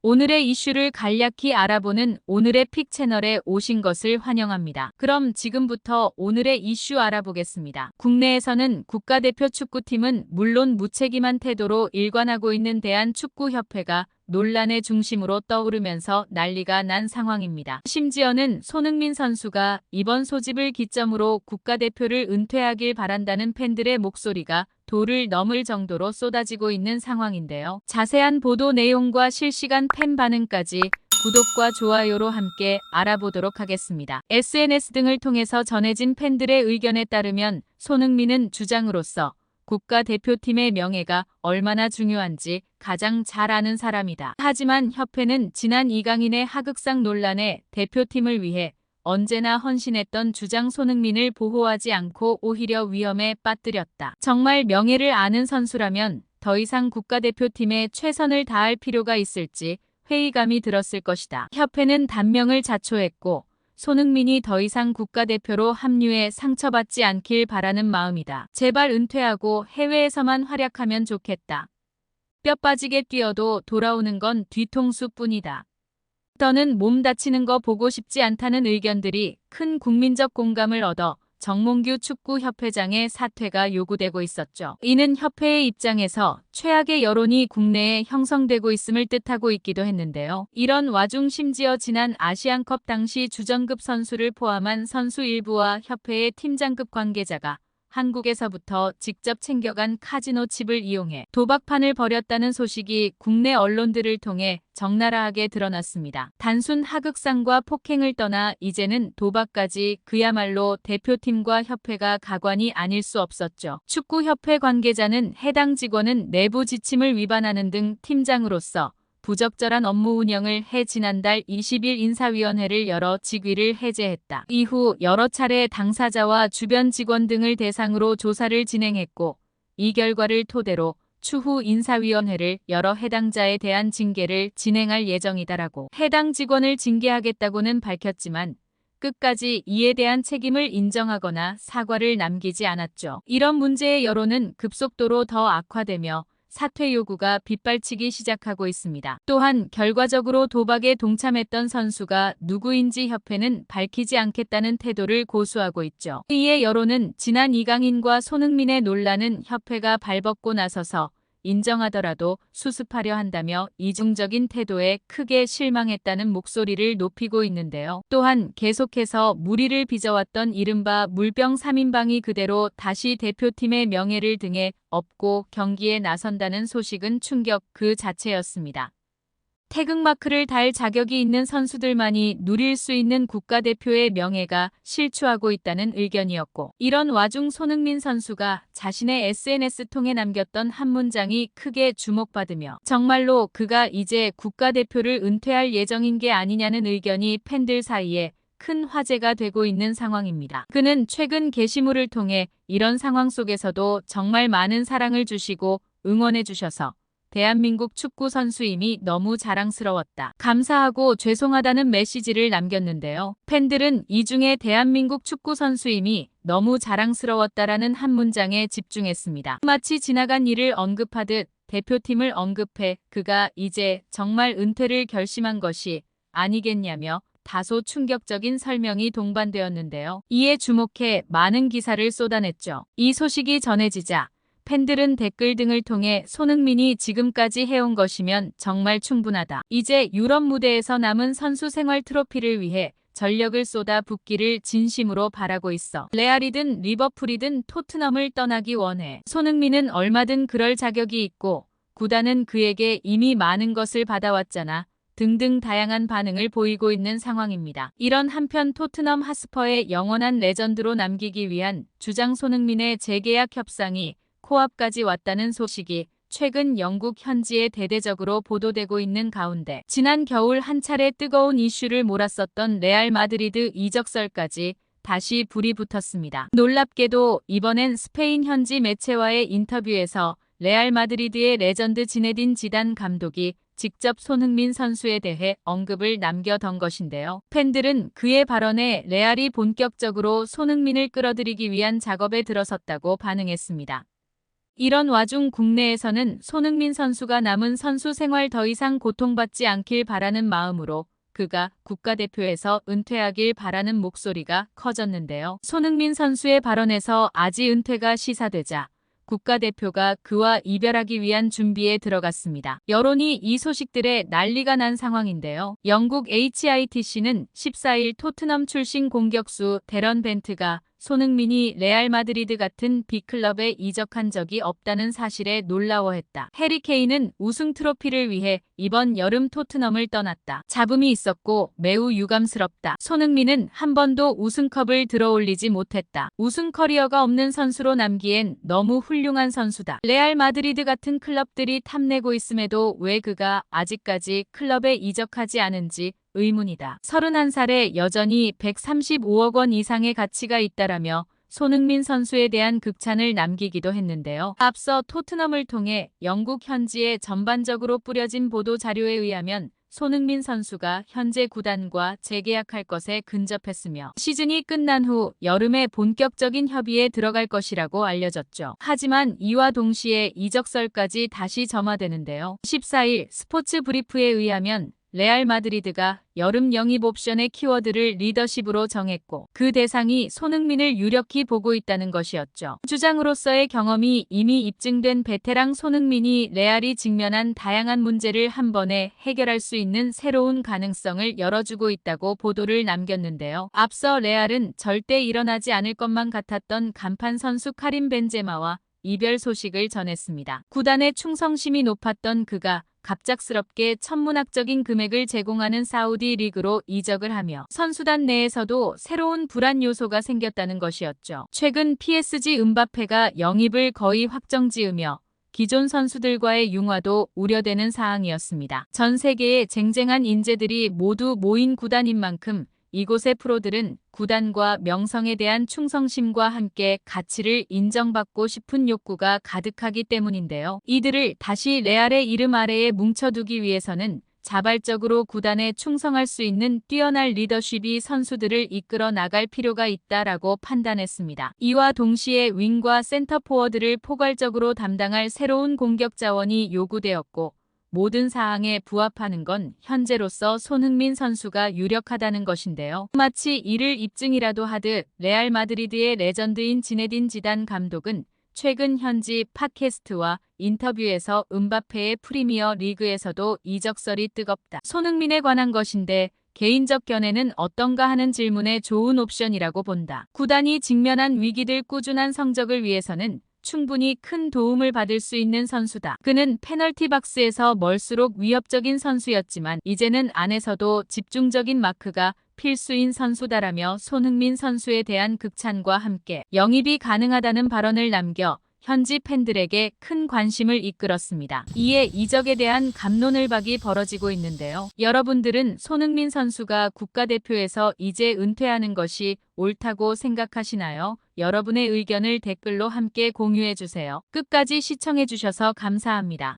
오늘의 이슈를 간략히 알아보는 오늘의 픽 채널에 오신 것을 환영합니다. 그럼 지금부터 오늘의 이슈 알아보겠습니다. 국내에서는 국가대표 축구팀은 물론 무책임한 태도로 일관하고 있는 대한축구협회가 논란의 중심으로 떠오르면서 난리가 난 상황입니다. 심지어는 손흥민 선수가 이번 소집을 기점으로 국가대표를 은퇴하길 바란다는 팬들의 목소리가 도를 넘을 정도로 쏟아지고 있는 상황인데요. 자세한 보도 내용과 실시간 팬 반응까지 구독과 좋아요로 함께 알아보도록 하겠습니다. SNS 등을 통해서 전해진 팬들의 의견에 따르면 손흥민은 주장으로서 국가대표팀의 명예가 얼마나 중요한지 가장 잘 아는 사람이다. 하지만 협회는 지난 이강인의 하극상 논란에 대표팀을 위해 언제나 헌신했던 주장 손흥민을 보호하지 않고 오히려 위험에 빠뜨렸다. 정말 명예를 아는 선수라면 더 이상 국가대표팀에 최선을 다할 필요가 있을지 회의감이 들었을 것이다. 협회는 단명을 자초했고 손흥민이 더 이상 국가대표로 합류해 상처받지 않길 바라는 마음이다. 제발 은퇴하고 해외에서만 활약하면 좋겠다. 뼈 빠지게 뛰어도 돌아오는 건 뒤통수뿐이다. 더는 몸 다치는 거 보고 싶지 않다는 의견들이 큰 국민적 공감을 얻어 정몽규 축구협회장의 사퇴가 요구되고 있었죠. 이는 협회의 입장에서 최악의 여론이 국내에 형성되고 있음을 뜻하고 있기도 했는데요. 이런 와중 심지어 지난 아시안컵 당시 주전급 선수를 포함한 선수 일부와 협회의 팀장급 관계자가 한국에서부터 직접 챙겨간 카지노 칩을 이용해 도박판을 벌였다는 소식이 국내 언론들을 통해 적나라하게 드러났습니다. 단순 하극상과 폭행을 떠나 이제는 도박까지 그야말로 대표팀과 협회가 가관이 아닐 수 없었죠. 축구협회 관계자는 해당 직원은 내부 지침을 위반하는 등 팀장으로서 부적절한 업무 운영을 해 지난달 20일 인사위원회를 열어 직위를 해제했다. 이후 여러 차례 당사자와 주변 직원 등을 대상으로 조사를 진행했고 이 결과를 토대로 추후 인사위원회를 열어 해당자에 대한 징계를 진행할 예정이다라고 해당 직원을 징계하겠다고는 밝혔지만 끝까지 이에 대한 책임을 인정하거나 사과를 남기지 않았죠. 이런 문제의 여론은 급속도로 더 악화되며 사퇴 요구가 빗발치기 시작하고 있습니다. 또한 결과적으로 도박에 동참했던 선수가 누구인지 협회는 밝히지 않겠다는 태도를 고수하고 있죠. 이에 여론은 지난 이강인과 손흥민의 논란은 협회가 발벗고 나서서 인정하더라도 수습하려 한다며 이중적인 태도에 크게 실망했다는 목소리를 높이고 있는데요. 또한 계속해서 물의를 빚어왔던 이른바 물병 3인방이 그대로 다시 대표팀의 명예를 등에 업고 경기에 나선다는 소식은 충격 그 자체였습니다. 태극마크를 달 자격이 있는 선수들만이 누릴 수 있는 국가대표의 명예가 실추하고 있다는 의견이었고 이런 와중 손흥민 선수가 자신의 SNS 통에 남겼던 한 문장이 크게 주목받으며 정말로 그가 이제 국가대표를 은퇴할 예정인 게 아니냐는 의견이 팬들 사이에 큰 화제가 되고 있는 상황입니다. 그는 최근 게시물을 통해 이런 상황 속에서도 정말 많은 사랑을 주시고 응원해 주셔서 대한민국 축구 선수임이 너무 자랑스러웠다. 감사하고 죄송하다는 메시지를 남겼는데요. 팬들은 이 중에 대한민국 축구 선수임이 너무 자랑스러웠다라는 한 문장에 집중했습니다. 마치 지나간 일을 언급하듯 대표팀을 언급해 그가 이제 정말 은퇴를 결심한 것이 아니겠냐며 다소 충격적인 설명이 동반되었는데요. 이에 주목해 많은 기사를 쏟아냈죠. 이 소식이 전해지자 팬들은 댓글 등을 통해 손흥민이 지금까지 해온 것이면 정말 충분하다. 이제 유럽 무대에서 남은 선수 생활 트로피를 위해 전력을 쏟아 붓기를 진심으로 바라고 있어. 레알이든 리버풀이든 토트넘을 떠나기 원해. 손흥민은 얼마든 그럴 자격이 있고 구단은 그에게 이미 많은 것을 받아왔잖아. 등등 다양한 반응을 보이고 있는 상황입니다. 이런 한편 토트넘 하스퍼의 영원한 레전드로 남기기 위한 주장 손흥민의 재계약 협상이 코앞까지 왔다는 소식이 최근 영국 현지에 대대적으로 보도되고 있는 가운데 지난 겨울 한 차례 뜨거운 이슈를 몰았었던 레알 마드리드 이적설까지 다시 불이 붙었습니다. 놀랍게도 이번엔 스페인 현지 매체와의 인터뷰에서 레알 마드리드의 레전드 지네딘 지단 감독이 직접 손흥민 선수에 대해 언급을 남겨둔 것인데요. 팬들은 그의 발언에 레알이 본격적으로 손흥민을 끌어들이기 위한 작업에 들어섰다고 반응했습니다. 이런 와중 국내에서는 손흥민 선수가 남은 선수 생활 더 이상 고통받지 않길 바라는 마음으로 그가 국가대표에서 은퇴하길 바라는 목소리가 커졌는데요. 손흥민 선수의 발언에서 아지 은퇴가 시사되자 국가대표가 그와 이별하기 위한 준비에 들어갔습니다. 여론이 이 소식들에 난리가 난 상황인데요. 영국 HITC는 14일 토트넘 출신 공격수 데런 벤트가 손흥민이 레알 마드리드 같은 빅클럽에 이적한 적이 없다는 사실에 놀라워했다. 해리 케인은 우승 트로피를 위해 이번 여름 토트넘을 떠났다. 잡음이 있었고 매우 유감스럽다. 손흥민은 한 번도 우승컵을 들어올리지 못했다. 우승 커리어가 없는 선수로 남기엔 너무 훌륭한 선수다. 레알 마드리드 같은 클럽들이 탐내고 있음에도 왜 그가 아직까지 클럽에 이적하지 않은지 의문이다. 31살에 여전히 135억 원 이상의 가치가 있다라며 손흥민 선수에 대한 극찬을 남기기도 했는데요. 앞서 토트넘을 통해 영국 현지에 전반적으로 뿌려진 보도 자료에 의하면 손흥민 선수가 현재 구단과 재계약할 것에 근접했으며 시즌이 끝난 후 여름에 본격적인 협의에 들어갈 것이라고 알려졌죠. 하지만 이와 동시에 이적설까지 다시 점화되는데요. 14일 스포츠 브리프에 의하면 레알 마드리드가 여름 영입 옵션의 키워드를 리더십으로 정했고 그 대상이 손흥민을 유력히 보고 있다는 것이었죠. 주장으로서의 경험이 이미 입증된 베테랑 손흥민이 레알이 직면한 다양한 문제를 한 번에 해결할 수 있는 새로운 가능성을 열어주고 있다고 보도를 남겼는데요. 앞서 레알은 절대 일어나지 않을 것만 같았던 간판 선수 카림 벤제마와 이별 소식을 전했습니다. 구단의 충성심이 높았던 그가 갑작스럽게 천문학적인 금액을 제공하는 사우디 리그로 이적을 하며 선수단 내에서도 새로운 불안 요소가 생겼다는 것이었죠. 최근 PSG 음바페가 영입을 거의 확정지으며 기존 선수들과의 융화도 우려되는 사항이었습니다. 전 세계의 쟁쟁한 인재들이 모두 모인 구단인 만큼 이곳의 프로들은 구단과 명성에 대한 충성심과 함께 가치를 인정받고 싶은 욕구가 가득하기 때문인데요. 이들을 다시 레알의 이름 아래에 뭉쳐두기 위해서는 자발적으로 구단에 충성할 수 있는 뛰어난 리더십이 선수들을 이끌어 나갈 필요가 있다라고 판단했습니다. 이와 동시에 윙과 센터 포워드를 포괄적으로 담당할 새로운 공격 자원이 요구되었고 모든 사항에 부합하는 건 현재로서 손흥민 선수가 유력하다는 것인데요. 마치 이를 입증이라도 하듯 레알 마드리드의 레전드인 지네딘 지단 감독은 최근 현지 팟캐스트와 인터뷰에서 음바페의 프리미어 리그에서도 이적설이 뜨겁다. 손흥민에 관한 것인데 개인적 견해는 어떤가 하는 질문에 좋은 옵션이라고 본다. 구단이 직면한 위기들 꾸준한 성적을 위해서는 충분히 큰 도움을 받을 수 있는 선수다. 그는 페널티 박스에서 멀수록 위협적인 선수였지만 이제는 안에서도 집중적인 마크가 필수인 선수다라며 손흥민 선수에 대한 극찬과 함께 영입이 가능하다는 발언을 남겨 현지 팬들에게 큰 관심을 이끌었습니다. 이에 이적에 대한 갑론을박이 벌어지고 있는데요. 여러분들은 손흥민 선수가 국가대표에서 이제 은퇴하는 것이 옳다고 생각하시나요? 여러분의 의견을 댓글로 함께 공유해주세요. 끝까지 시청해주셔서 감사합니다.